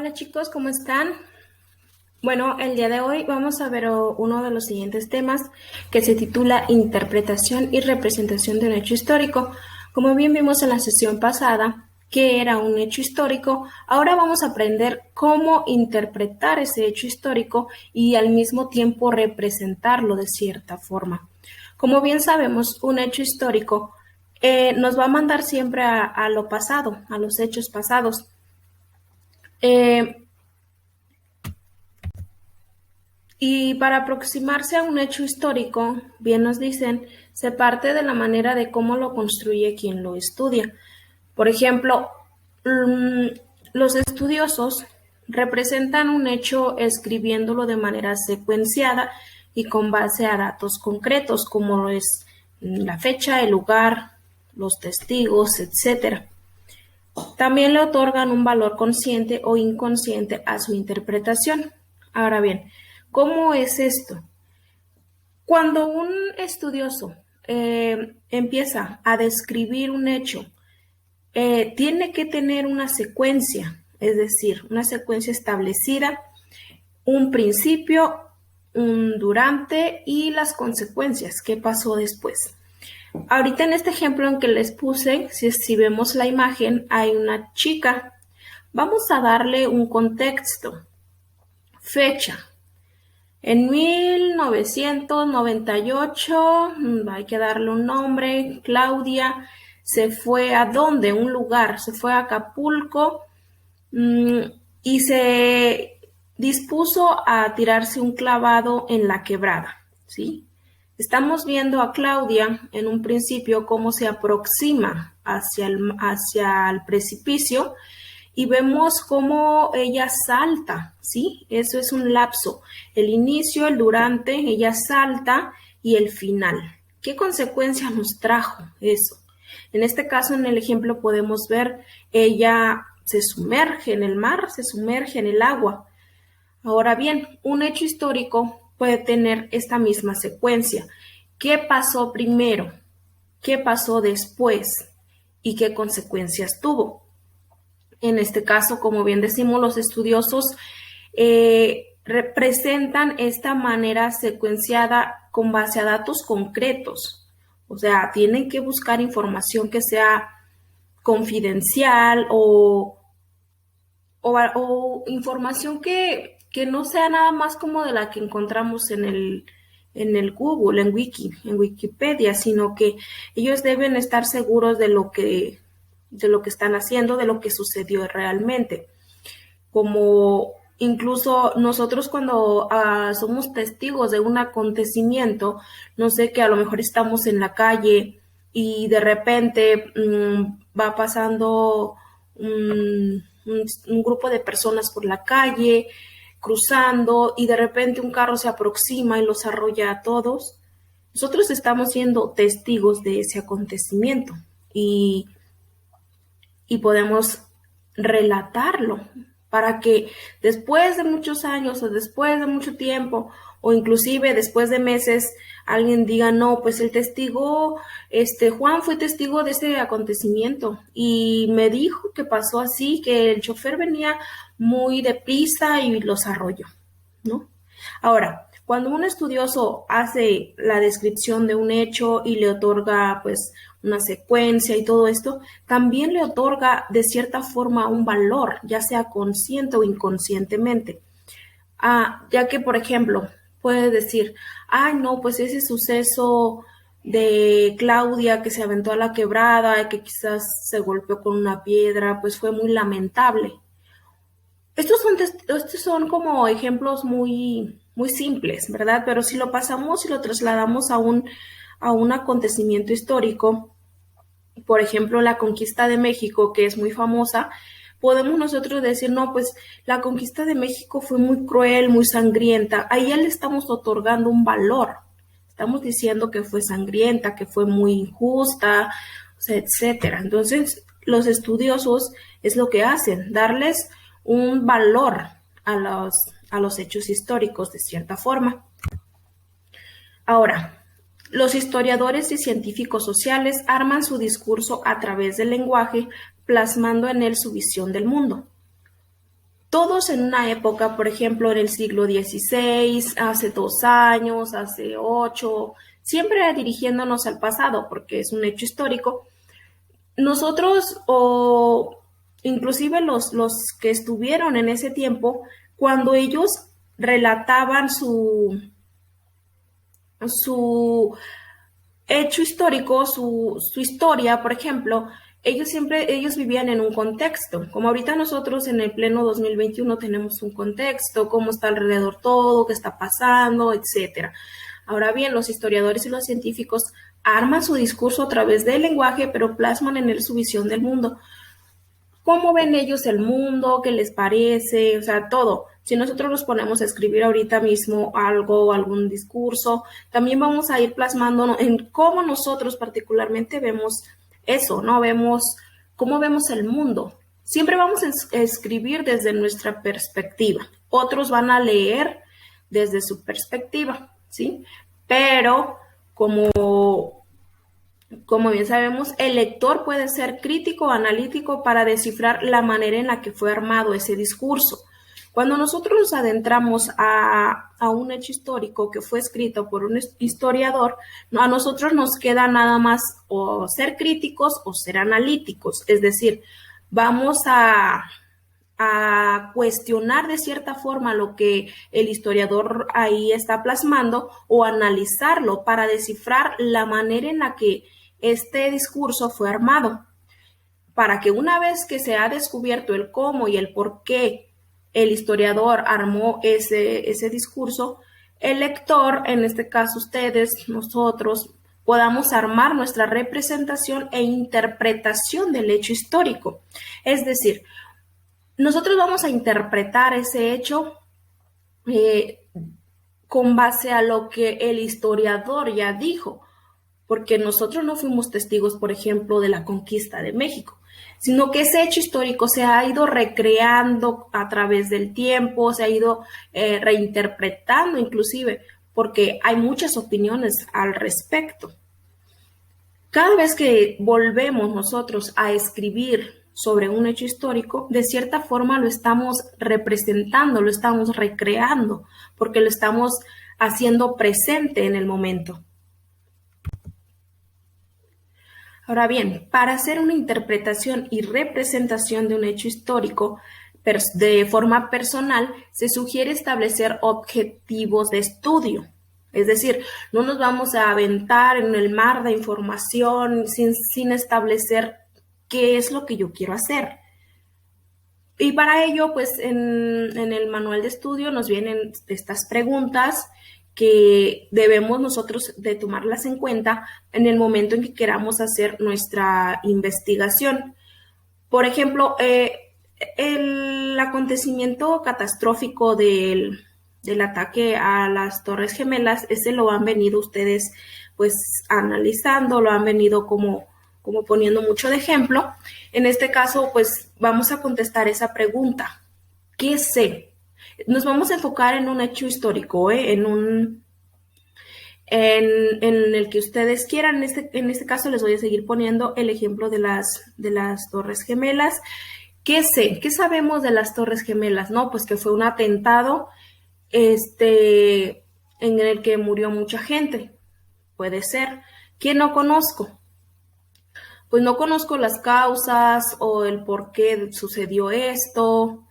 Hola chicos, ¿cómo están? Bueno, el día de hoy vamos a ver uno de los siguientes temas que se titula Interpretación y representación de un hecho histórico. Como bien vimos en la sesión pasada, qué era un hecho histórico, ahora vamos a aprender cómo interpretar ese hecho histórico y al mismo tiempo representarlo de cierta forma. Como bien sabemos, un hecho histórico nos va a mandar siempre a lo pasado, a los hechos pasados. Y para aproximarse a un hecho histórico, bien nos dicen, se parte de la manera de cómo lo construye quien lo estudia. Por ejemplo, los estudiosos representan un hecho escribiéndolo de manera secuenciada y con base a datos concretos, como lo es la fecha, el lugar, los testigos, etcétera. También le otorgan un valor consciente o inconsciente a su interpretación. Ahora bien, ¿cómo es esto? Cuando un estudioso empieza a describir un hecho, tiene que tener una secuencia, es decir, una secuencia establecida, un principio, un durante y las consecuencias, qué pasó después. Ahorita en este ejemplo en que les puse, si vemos la imagen, hay una chica. Vamos a darle un contexto. Fecha. En 1998, hay que darle un nombre, Claudia se fue ¿a dónde? Un lugar, se fue a Acapulco y se dispuso a tirarse un clavado en la quebrada, ¿sí? Estamos viendo a Claudia en un principio cómo se aproxima hacia el precipicio y vemos cómo ella salta, ¿sí? Eso es un lapso. El inicio, el durante, ella salta y el final. ¿Qué consecuencias nos trajo eso? En este caso, en el ejemplo, podemos ver ella se sumerge en el mar, se sumerge en el agua. Ahora bien, un hecho histórico puede tener esta misma secuencia. ¿Qué pasó primero? ¿Qué pasó después? ¿Y qué consecuencias tuvo? En este caso, como bien decimos, los estudiosos representan esta manera secuenciada con base a datos concretos. O sea, tienen que buscar información que sea confidencial o información que no sea nada más como de la que encontramos en el Google, en Wikipedia, sino que ellos deben estar seguros de lo que están haciendo, de lo que sucedió realmente. Como incluso nosotros cuando somos testigos de un acontecimiento, no sé, que a lo mejor estamos en la calle y de repente va pasando un grupo de personas por la calle, cruzando, y de repente un carro se aproxima y los arrolla a todos. Nosotros estamos siendo testigos de ese acontecimiento y podemos relatarlo para que después de muchos años o después de mucho tiempo o inclusive después de meses alguien diga, no, pues el testigo, Juan fue testigo de ese acontecimiento y me dijo que pasó así, que el chofer venía muy deprisa y los arrolló, ¿no? Ahora, cuando un estudioso hace la descripción de un hecho y le otorga pues una secuencia y todo esto, también le otorga de cierta forma un valor, ya sea consciente o inconscientemente. Ya que, por ejemplo, puede decir, ay, no, pues ese suceso de Claudia que se aventó a la quebrada, que quizás se golpeó con una piedra, pues fue muy lamentable. Estos son como ejemplos muy, muy simples, ¿verdad? Pero si lo pasamos y lo trasladamos a un acontecimiento histórico, por ejemplo, la conquista de México, que es muy famosa, podemos nosotros decir, no, pues la conquista de México fue muy cruel, muy sangrienta. Ahí ya le estamos otorgando un valor. Estamos diciendo que fue sangrienta, que fue muy injusta, o sea, etcétera. Entonces, los estudiosos es lo que hacen, darles un valor a los hechos históricos de cierta forma. Ahora, los historiadores y científicos sociales arman su discurso a través del lenguaje, plasmando en él su visión del mundo. todos en una época, por ejemplo, en el siglo XVI, hace 2 años, hace 8, siempre dirigiéndonos al pasado, porque es un hecho histórico. Nosotros, o inclusive los que estuvieron en ese tiempo, cuando ellos relataban su hecho histórico, su historia, por ejemplo, ellos vivían en un contexto, como ahorita nosotros en el pleno 2021 tenemos un contexto, cómo está alrededor todo, qué está pasando, etcétera. Ahora bien, los historiadores y los científicos arman su discurso a través del lenguaje, pero plasman en él su visión del mundo. ¿Cómo ven ellos el mundo? ¿Qué les parece? O sea, todo. Si nosotros nos ponemos a escribir ahorita mismo algo, algún discurso, también vamos a ir plasmando en cómo nosotros particularmente vemos eso, ¿no? Vemos cómo vemos el mundo. Siempre vamos a escribir desde nuestra perspectiva. Otros van a leer desde su perspectiva, ¿sí? Pero como bien sabemos, el lector puede ser crítico o analítico para descifrar la manera en la que fue armado ese discurso. Cuando nosotros nos adentramos a un hecho histórico que fue escrito por un historiador, a nosotros nos queda nada más o ser críticos o ser analíticos, es decir, vamos a cuestionar de cierta forma lo que el historiador ahí está plasmando o analizarlo para descifrar la manera en la que este discurso fue armado, para que una vez que se ha descubierto el cómo y el por qué el historiador armó ese discurso, el lector, en este caso ustedes, nosotros, podamos armar nuestra representación e interpretación del hecho histórico. Es decir, nosotros vamos a interpretar ese hecho con base a lo que el historiador ya dijo, porque nosotros no fuimos testigos, por ejemplo, de la conquista de México, sino que ese hecho histórico se ha ido recreando a través del tiempo, se ha ido reinterpretando inclusive, porque hay muchas opiniones al respecto. Cada vez que volvemos nosotros a escribir sobre un hecho histórico, de cierta forma lo estamos representando, lo estamos recreando, porque lo estamos haciendo presente en el momento. Ahora bien, para hacer una interpretación y representación de un hecho histórico de forma personal, se sugiere establecer objetivos de estudio. Es decir, no nos vamos a aventar en el mar de información sin establecer qué es lo que yo quiero hacer. Y para ello, pues en el manual de estudio nos vienen estas preguntas que debemos nosotros de tomarlas en cuenta en el momento en que queramos hacer nuestra investigación. Por ejemplo, el acontecimiento catastrófico del ataque a las Torres Gemelas, ese lo han venido ustedes pues analizando, lo han venido como poniendo mucho de ejemplo. En este caso, pues vamos a contestar esa pregunta. ¿Qué sé? Nos vamos a enfocar en un hecho histórico, en el que ustedes quieran. En este caso les voy a seguir poniendo el ejemplo de las Torres Gemelas. ¿Qué sé? ¿Qué sabemos de las Torres Gemelas? No, pues que fue un atentado en el que murió mucha gente. Puede ser. ¿Quién no conozco? Pues no conozco las causas o el por qué sucedió esto.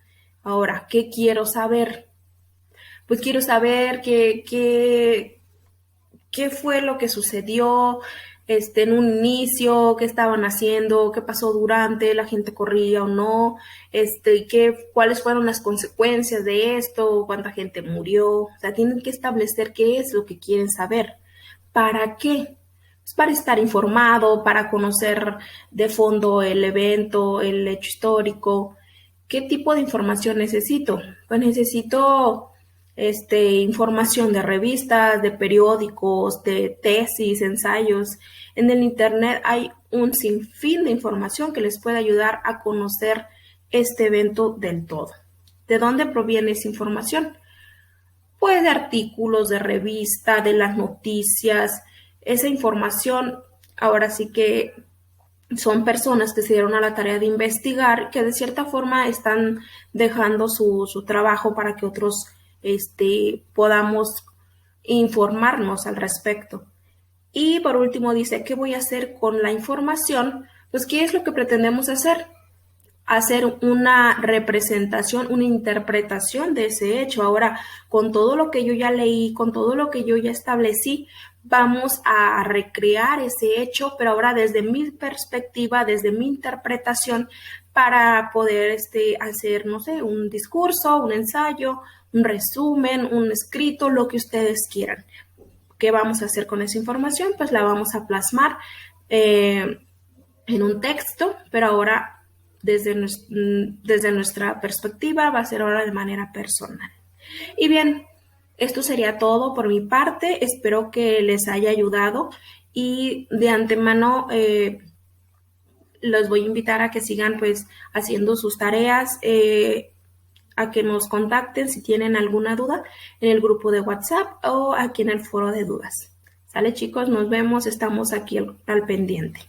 Ahora, ¿qué quiero saber? Pues quiero saber qué fue lo que sucedió en un inicio, qué estaban haciendo, qué pasó durante, la gente corría o no, cuáles fueron las consecuencias de esto, cuánta gente murió. O sea, tienen que establecer qué es lo que quieren saber. ¿Para qué? Pues para estar informado, para conocer de fondo el evento, el hecho histórico. ¿Qué tipo de información necesito? Pues necesito información de revistas, de periódicos, de tesis, ensayos. En el internet hay un sinfín de información que les puede ayudar a conocer este evento del todo. ¿De dónde proviene esa información? Pues de artículos, de revistas, de las noticias. Esa información ahora sí que son personas que se dieron a la tarea de investigar, que de cierta forma están dejando su trabajo para que otros podamos informarnos al respecto. Y por último dice, ¿qué voy a hacer con la información? Pues, ¿qué es lo que pretendemos hacer? Hacer una representación, una interpretación de ese hecho. Ahora, con todo lo que yo ya leí, con todo lo que yo ya establecí, vamos a recrear ese hecho, pero ahora desde mi perspectiva, desde mi interpretación, para poder hacer, no sé, un discurso, un ensayo, un resumen, un escrito, lo que ustedes quieran. ¿Qué vamos a hacer con esa información? Pues la vamos a plasmar en un texto, pero ahora desde nuestra perspectiva va a ser ahora de manera personal. Y bien, esto sería todo por mi parte. Espero que les haya ayudado y de antemano los voy a invitar a que sigan pues haciendo sus tareas, a que nos contacten si tienen alguna duda en el grupo de WhatsApp o aquí en el foro de dudas. ¿Sale, chicos? Nos vemos, estamos aquí al pendiente.